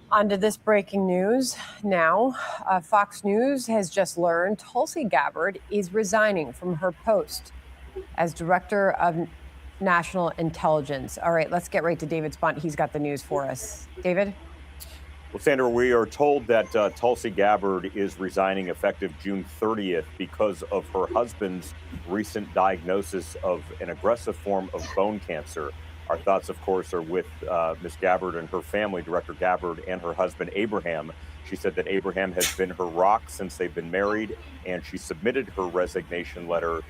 On to this breaking news now. Fox News has just learned Tulsi Gabbard is resigning from her post as Director of National Intelligence. All right, let's get right to David Spunt. He's got the news for us. David? Well, Sandra, we are told that Tulsi Gabbard is resigning effective June 30th because of her husband's recent diagnosis of an aggressive form of bone cancer. Our thoughts, of course, are with Ms. Gabbard and her family, Director Gabbard, and her husband, Abraham. She said that Abraham has been her rock since they've been married, and she submitted her resignation letter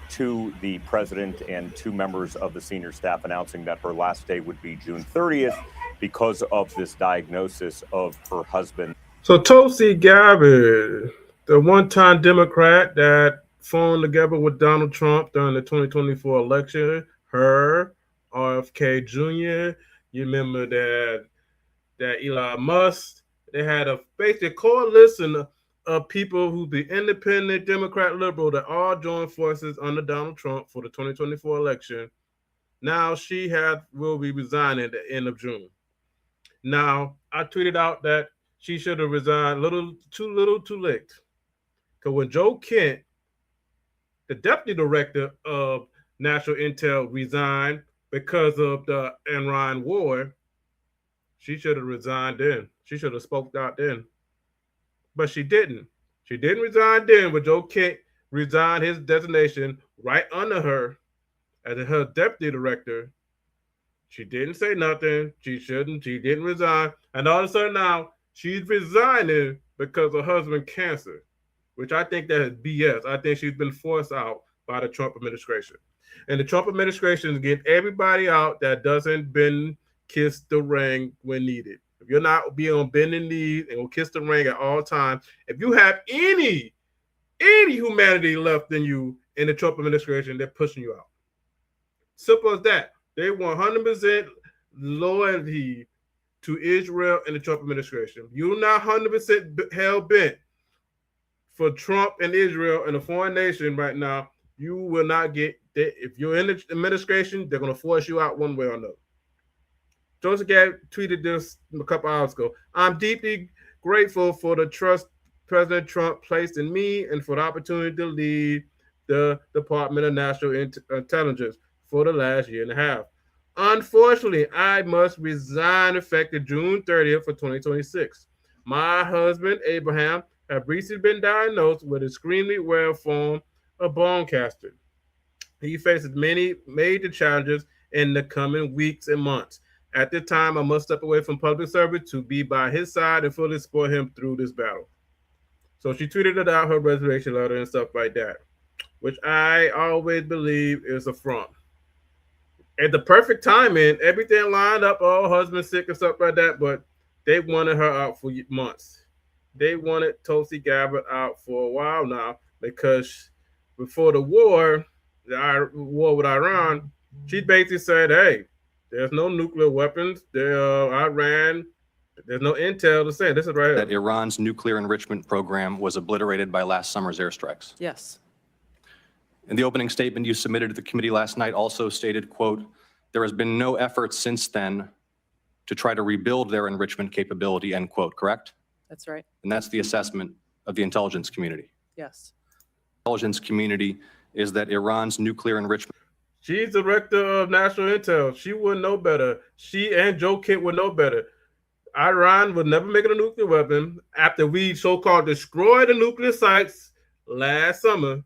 to the president and two members of the senior staff, announcing that her last day would be June 30th because of this diagnosis of her husband. So Tulsi Gabbard, the one-time Democrat that formed together with Donald Trump during the 2024 election, her, RFK Jr., you remember that Elon Musk, they had a basic coalition of people who be independent, Democrat, liberal, that all joined forces under Donald Trump for the 2024 election. Now will be resigning at the end of June. Now, I tweeted out that she should have resigned little, too late. Because when Joe Kent, the deputy director of National Intel, resigned because of the Iran war, she should have resigned then. She should have spoke out then. But she didn't. She didn't resign then, but Joe Kent resigned his designation right under her as her deputy director. She didn't say nothing. She didn't resign. And all of a sudden now, she's resigning because her husband's cancer, which I think that is BS. I think she's been forced out by the Trump administration. And the Trump administration is getting everybody out that doesn't kiss the ring when needed. If you're not being on bending knees and will kiss the ring at all times, if you have any humanity left in you in the Trump administration, they're pushing you out. Simple as that. They want 100% loyalty to Israel and the Trump administration. You're not 100% hell bent for Trump and Israel and a foreign nation right now. You will not get that. If you're in the administration, they're going to force you out one way or another. Joseph Gabb tweeted this a couple hours ago. I'm deeply grateful for the trust President Trump placed in me and for the opportunity to lead the Department of National Intelligence for the last year and a half. Unfortunately, I must resign effective June 30th for 2026. My husband, Abraham, have recently been diagnosed with an extremely rare form of bone cancer. He faces many major challenges in the coming weeks and months. At this time, I must step away from public service to be by his side and fully support him through this battle. So she tweeted it out, her resignation letter and stuff like that, which I always believe is a front. At the perfect timing, everything lined up, husband sick and stuff like that, but they wanted her out for months. They wanted Tulsi Gabbard out for a while now because before the war with Iran, she basically said, hey, there's no nuclear weapons. Iran, there's no intel to say. This is right here. That Iran's nuclear enrichment program was obliterated by last summer's airstrikes. Yes. In the opening statement you submitted to the committee last night also stated, quote, there has been no effort since then to try to rebuild their enrichment capability, end quote, correct? That's right. And that's the assessment of the intelligence community. Yes. The intelligence community is that Iran's nuclear enrichment. She's director of national intel. She would know better. She and Joe Kent would know better. Iran would never make it a nuclear weapon after we so-called destroyed the nuclear sites last summer.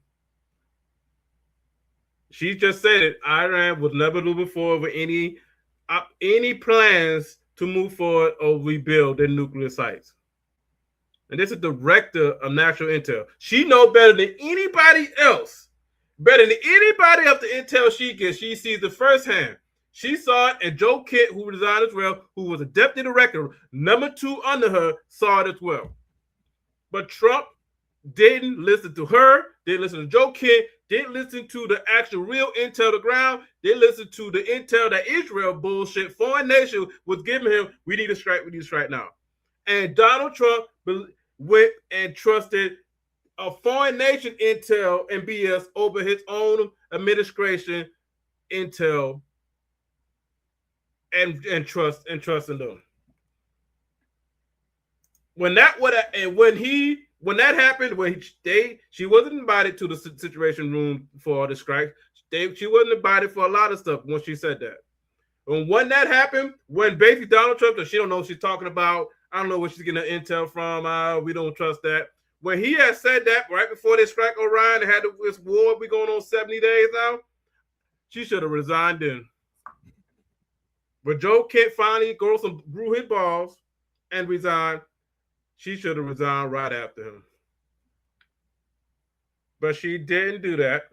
She just said it. Iran would never do before with any plans to move forward or rebuild their nuclear sites. And this is the director of national intel. She knows better than anybody else. Better than anybody else the intel she gets. She sees it firsthand. She saw it, and Joe Kent, who resigned as well, who was a deputy director, number 2 under her, saw it as well. But Trump didn't listen to her, didn't listen to Joe Kent, didn't listen to the actual real intel on the ground. They listened to the intel that Israel bullshit, foreign nation was giving him. We need to strike now. And Donald Trump went and trusted a foreign nation intel and BS over his own administration intel and trust in them. when that happened, she wasn't invited to the situation room for the strike. She wasn't invited for a lot of stuff when she said that. And when that happened, when basically Donald Trump, she don't know what she's talking about. I don't know where she's getting the intel from. We don't trust that. When he had said that right before they strike Orion, they had this war be going on 70 days now, she should have resigned then. But Joe Kent finally grew his balls and resigned. She should have resigned right after him. But she didn't do that.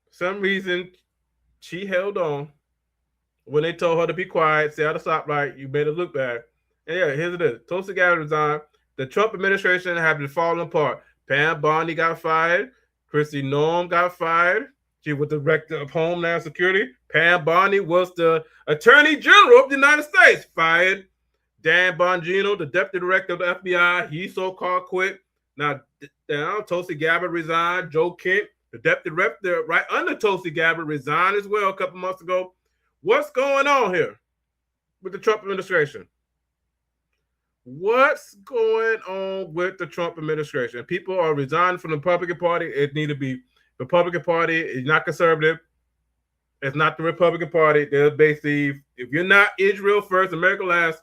For some reason, she held on. When they told her to be quiet, stay out of the stoplight, you better look back. And yeah, here's it is. Tulsi Gabbard resigned. The Trump administration had been falling apart. Pam Bondi got fired. Kristi Noem got fired. She was the director of Homeland Security. Pam Bondi was the Attorney General of the United States. Fired. Dan Bongino, the deputy director of the FBI, he so-called quit. Now Tulsi Gabbard resigned. Joe Kent, the deputy director right under Tulsi Gabbard, resigned as well a couple months ago. What's going on here with the Trump administration? What's going on with the Trump administration? People are resigning from the Republican Party. It need to be the Republican Party is not conservative. It's not the Republican Party. They're basically, if you're not Israel first, America last,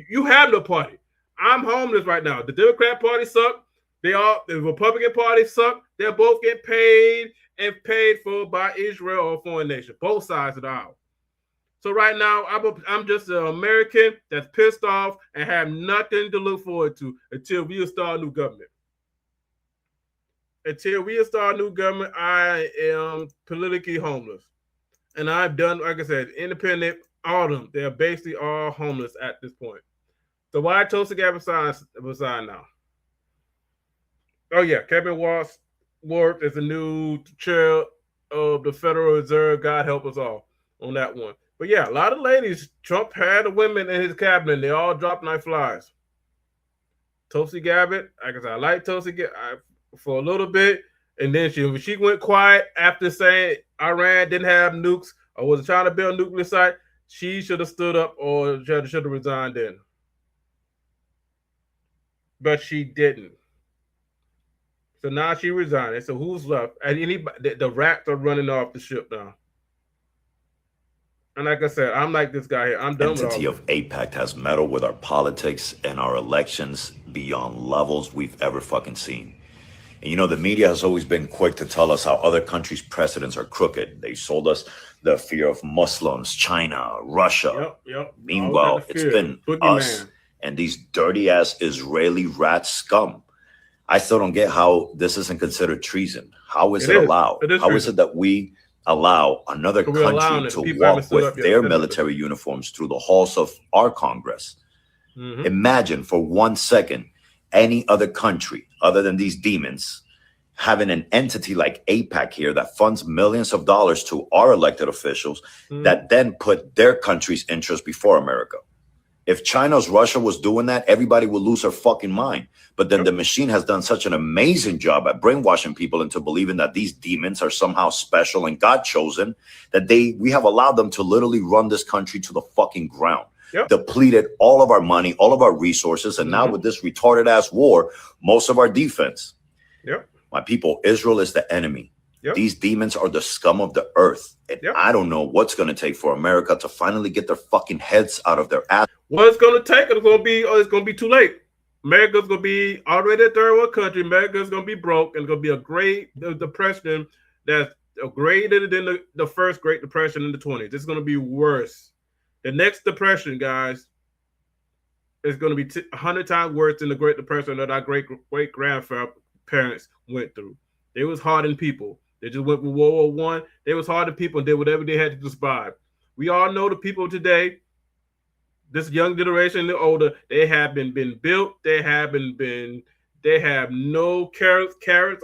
you have no party. I'm homeless right now. The Democrat Party sucks. The Republican Party suck. They're both getting paid and paid for by Israel or foreign nation. Both sides of the aisle. So right now, I'm just an American that's pissed off and have nothing to look forward to until we start a new government. Until we start a new government, I am politically homeless. And I've done, like I said, independent, all of them. They're basically all homeless at this point. So why Tulsi Gabbard resign now? Oh yeah, Kevin Warth is the new chair of the Federal Reserve. God help us all on that one. But yeah, a lot of ladies, Trump had the women in his cabinet. They all dropped like flies. Tulsi Gabbard, like I said, I like Tulsi Gabbard for a little bit. And then she went quiet after saying Iran didn't have nukes or was trying to build a nuclear site. She should have stood up or should have resigned then. But she didn't. So now she resigned. So who's left? And the rats are running off the ship now. And like I said, I'm like this guy here. I'm done with all this. The entity of AIPAC has meddled with our politics and our elections beyond levels we've ever fucking seen. And you know, the media has always been quick to tell us how other countries' presidents are crooked. They sold us the fear of Muslims, China, Russia. Yep. Meanwhile, it's been us and these dirty-ass Israeli rat scum. I still don't get how this isn't considered treason. How is it allowed? How is it that we allow another country to walk with their military uniforms through the halls of our Congress? Imagine for 1 second any other country other than these demons having an entity like AIPAC here that funds millions of dollars to our elected officials that then put their country's interests before America. If China's Russia was doing that, everybody would lose their fucking mind. But then the machine has done such an amazing job at brainwashing people into believing that these demons are somehow special and God chosen, that we have allowed them to literally run this country to the fucking ground. Depleted all of our money, all of our resources, and now with this retarded ass war, most of our defense. My people, Israel is the enemy. These demons are the scum of the earth. And I don't know what's going to take for America to finally get their fucking heads out of their ass. What it's going to take, it's going to be too late. America's going to be already a third world country. America's going to be broke, and it's going to be a great depression that's greater than the first Great Depression in the 20s. It's going to be worse. The next depression, guys, is going to be 100 times worse than the Great Depression that our great-grandparents went through. They was hardened people. They just went with World War I. They was hardened people and did whatever they had to survive. We all know the people today, this young generation, the older, they have been built. They have no carrots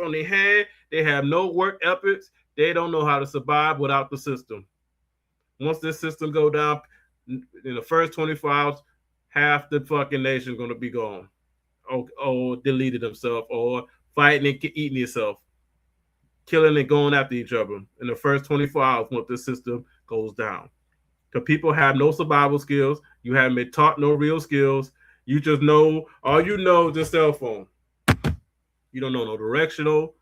on their hand. They have no work efforts. They don't know how to survive without the system. Once this system go down, in the first 24 hours, half the fucking nation is going to be gone, or deleted themselves, or fighting and eating itself, killing and going after each other in the first 24 hours once this system goes down. Because people have no survival skills. You haven't been taught no real skills. You just know, all you know is your cell phone. You don't know no directional,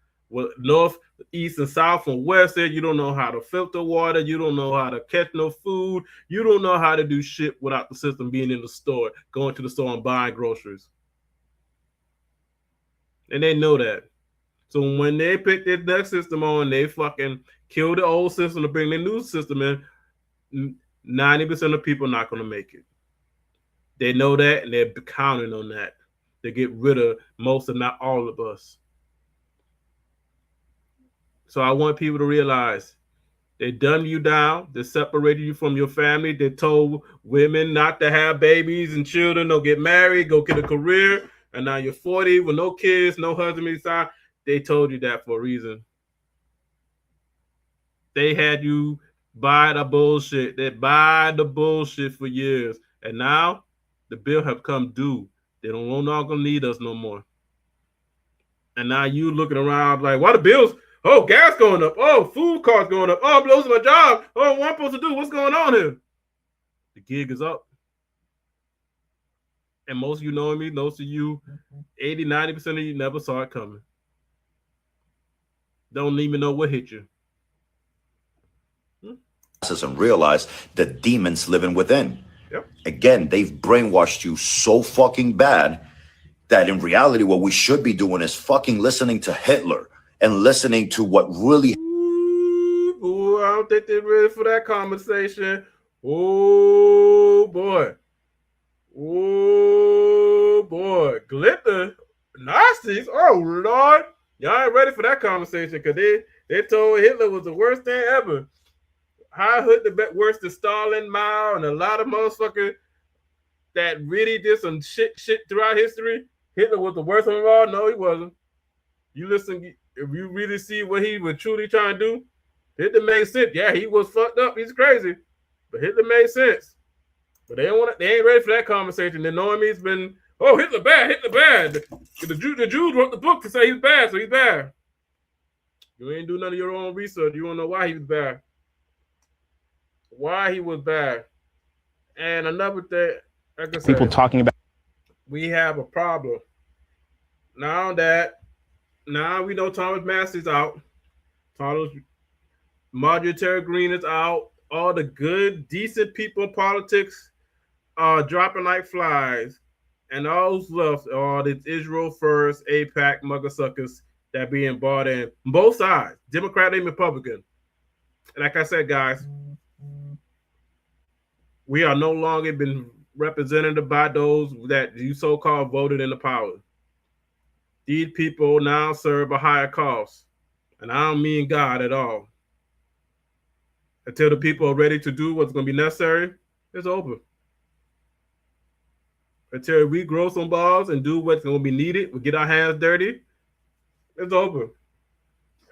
north, east, and south from west. You don't know how to filter water. You don't know how to catch no food. You don't know how to do shit without the system being in the store, going to the store and buying groceries. And they know that. So when they pick their next system on, they fucking kill the old system to bring the new system in. 90% of people are not going to make it. They know that, and they're counting on that to get rid of most, if not all of us. So I want people to realize they done you down. They separated you from your family. They told women not to have babies and children, don't get married, go get a career. And now you're 40 with no kids, no husband inside. They told you that for a reason. They had you buy the bullshit. They buy the bullshit for years. And now the bill have come due. They don't no longer need us no more. And now you looking around like, why the bills? Oh, gas going up. Oh, food costs going up. Oh, I'm losing my job. Oh, what am I supposed to do? What's going on here? The gig is up. And most of you knowing me, most of you, 80, 90% of you never saw it coming. Don't even know what hit you. And realize the demons living within. Yep. Again, they've brainwashed you so fucking bad that in reality, what we should be doing is fucking listening to Hitler and listening to what really. Ooh, I don't think they're ready for that conversation. Oh boy. Oh boy. Glitter. Nazis. Oh Lord. Y'all ain't ready for that conversation because they told Hitler was the worst thing ever. High Hood the worse than Stalin, Mao, and a lot of motherfuckers that really did some shit throughout history. Hitler was the worst of them all. No, he wasn't. You listen, if you really see what he was truly trying to do, Hitler made sense. Yeah, he was fucked up. He's crazy, but Hitler made sense. But they ain't ready for that conversation. They knowing me, it's been, oh, Hitler bad. The Jews wrote the book to say he's bad, so he's bad. You ain't do none of your own research. You don't know why he was bad. Why he was bad. And another thing, like I said, people talking about, we have a problem. Now we know Thomas Massey's out. Marjorie Taylor Greene is out. All the good, decent people in politics are dropping like flies. And all who's left are the Israel First, AIPAC, mugger suckers that being bought in. Both sides, Democrat and Republican. And like I said, guys, we are no longer been represented by those that you so-called voted into power. These people now serve a higher cause. And I don't mean God at all. Until the people are ready to do what's going to be necessary, it's over. Until we grow some balls and do what's going to be needed, we get our hands dirty, it's over.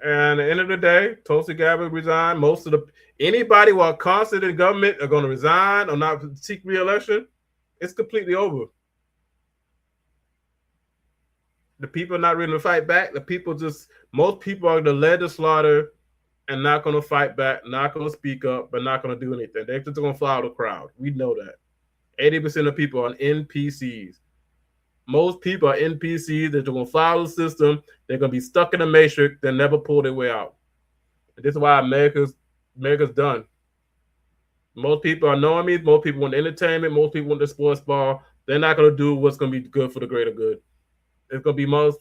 And at the end of the day, Tulsi Gabbard resigned. Anybody who are constant in government are going to resign or not seek re-election. It's completely over. The people are not ready to fight back. Most people are going to lead the slaughter and not going to fight back, not going to speak up, but not going to do anything. They're just going to follow the crowd. We know that. 80% of people are NPCs. Most people are NPCs. They're going to follow the system. They're going to be stuck in a matrix. They'll never pull their way out. And this is why America's done. Most people are knowing me. Most people want entertainment. Most people want the sports ball. They're not going to do what's going to be good for the greater good. It's going to be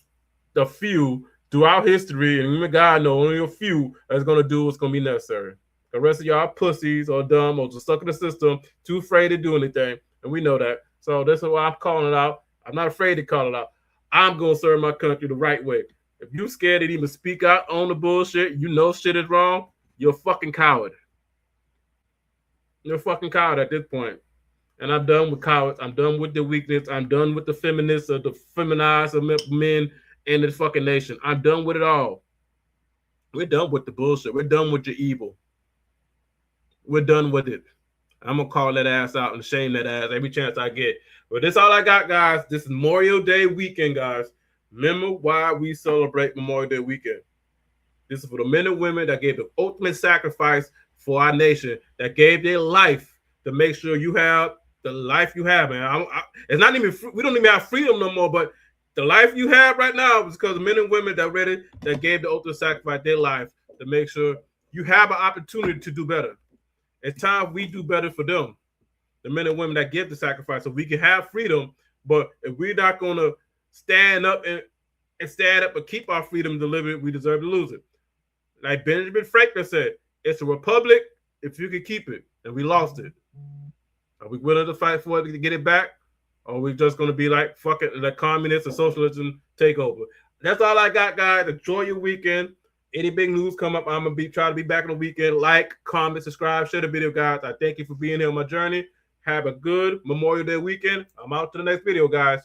the few throughout history, and even God knows only a few that's going to do what's going to be necessary. The rest of y'all pussies or dumb or just stuck in the system, too afraid to do anything, and we know that. So that's why I'm calling it out. I'm not afraid to call it out. I'm going to serve my country the right way. If you're scared to even speak out on the bullshit, you know shit is wrong, you're a fucking coward. You're a fucking coward at this point. And I'm done with cowards. I'm done with the weakness. I'm done with the feminists or the feminized men in the fucking nation. I'm done with it all. We're done with the bullshit. We're done with your evil. We're done with it. I'm going to call that ass out and shame that ass every chance I get. But this is all I got, guys. This is Memorial Day weekend, guys. Remember why we celebrate Memorial Day weekend. This is for the men and women that gave the ultimate sacrifice for our nation, that gave their life to make sure you have the life you have, man. It's not even we don't even have freedom no more, but the life you have right now is because of men and women that gave the ultimate sacrifice their life to make sure you have an opportunity to do better. It's time we do better for them, the men and women that give the sacrifice, so we can have freedom. But if we're not going to stand up and keep our freedom delivered, we deserve to lose it. Like Benjamin Franklin said, it's a republic if you can keep it, and we lost it. Are we willing to fight for it to get it back? Or are we just going to be like, fuck it, let communists and socialism take over? That's all I got, guys. Enjoy your weekend. Any big news come up, I'm going to try to be back on the weekend. Like, comment, subscribe, share the video, guys. I thank you for being here on my journey. Have a good Memorial Day weekend. I'm out to the next video, guys.